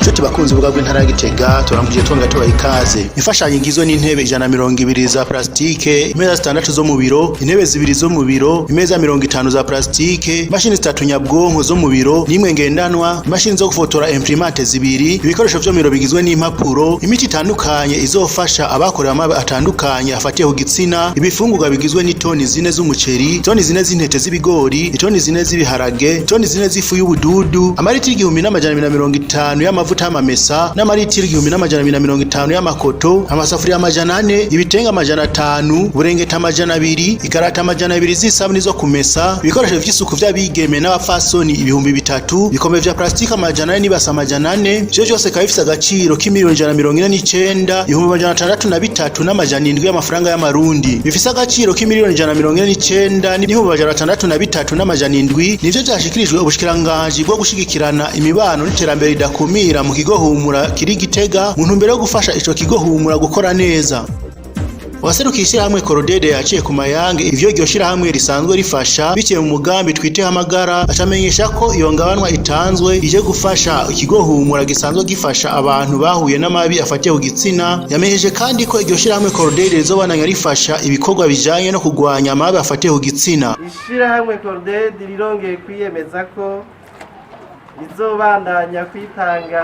Nshuti bakunzi buga bw'intara ya Gitega turambuje tonga tubaha ikaze. Infashanyo igizwe n'intebe 120 za plastike, imeza 6 zo mu biro, intebe 2 zo mu biro, imeza 50 za plastike, imashini 3 nyabwonko zo mu biro, n'imwe ngendanwa, imashini zo gufotora imprimante 2, ibikoresho vyo mu biro bigizwe n'impapuro, imiti itandukanye izofasha abakorera amabi atandukanye afatiye ku gitsina, ibifungurwa bigizwe n'itoni 4 z'umuceri, toni 4 z'intete z'ibigori, itoni 4 z'ibiharage, toni 4 z'ifu y'ubududu, amaritiro 1250 y'amavuta y'amamesa, n'amaritiro 1250 y'amakoto, amasafuriya 400, ibitenga 500, burengeta 200, ikarata 200 z'isabuni zo kumesa, ibikoresho vy'isuku vy'abigeme n'abafasoni 3000, bikombe vya plastike 400 n'ibasa 400, ivyo vyose kabifise agaciro k'imiliyoni 149, 603 n'amajana y'amafaranga y'amarundi. Bifise agaciro k'imiliyoni 149 603 n'amajana 7, nivyo vyashikirijwe ubushikiranganji bwo gushigikirana imibano n'iterambere ridakumira mu kigo humura kiri Gitega mu ntumbero yo gufasha ico kigo humura gukora neza. Waserukishira hamwe Korodede yaciye ku mayange ivyo gyoshira hamwe risanzwe rifasha biciye mu mugambi twite hamagara, acamenyesha ko iyo ngabanwa itanzwe ije gufasha ikigo humura gisanzwe gifasha abantu bahuye n'amabi afatiye ku gitsina. Yamenyesheje kandi ko iryo shira hamwe Korodede rizobananya rifasha ibikorwa bijanye no kugwanya amabi afatiye ku gitsina. Ishira hamwe Korodede rirongeye kwiyemeza ko izobandanya kwitanga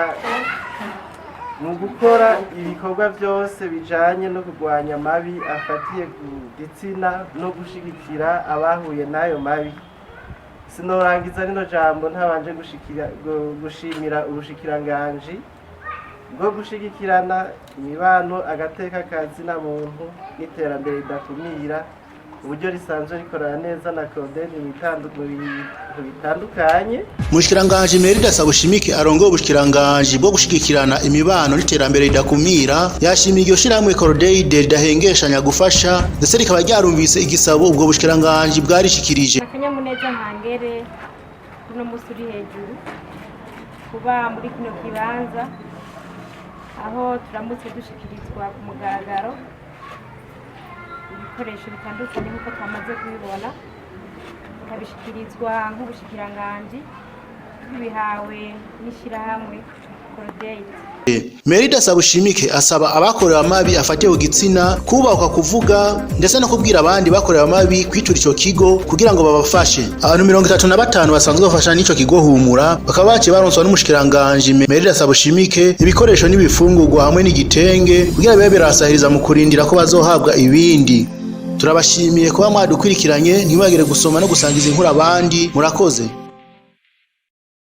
mu gukora ibikorwa byose bijanye no kurwanya amabi afatiye ku gitsina no gushigikira abahuye n'ayo mabi. Sinorangiza rino jambo ntabanje gushimira ubushikiranganji bwo gushigikirana imibano agateka kazina muntu n'iterambere ridakumira, uburyo risanzwe rikorana neza na Korodede bitandukanye. Umushikiranganji Merida Sabushimike arongoye ubushikiranganji bwo gushigikirana imibano n'iterambere ridakumira yashimiye iryo shirahamwe Korodede ridahengeshanya gufasha, ndetse rikaba ryarumvise igisabo ubwo bushikiranganji bwarishikirije. Akanyamuneza ntangere kuno musi uri hejuru kuba muri kino kibanza aho turamutse dushikirizwa ku mugaragaro ibikoresho bitandukanye nk'uko twamaze kubibona, tukabishikirizwa nk'ubushikiranganji bihawe n'ishirahamwe Korodede. Merida Sabushimike asaba abakorewe amabi afatiye ku gitsina kubakwa kuvuga ndetse no kubwira abandi bakorewe amabi kwitura ico kigo kugira ngo babafashe. Abantu 35 basanzwe bafasha n'ico kigo humura bakaba baciye baronswa n'umushikiranganji Merida Sabushimike ibikoresho n'ibifungurwa hamwe n'igitenge kugira bibe birasahiriza mu kurindira ko bazohabwa ibindi. Turabashimiye kuba mwadukurikiranye, ntibagire gusoma no gusangiza inkuru abandi. Murakoze.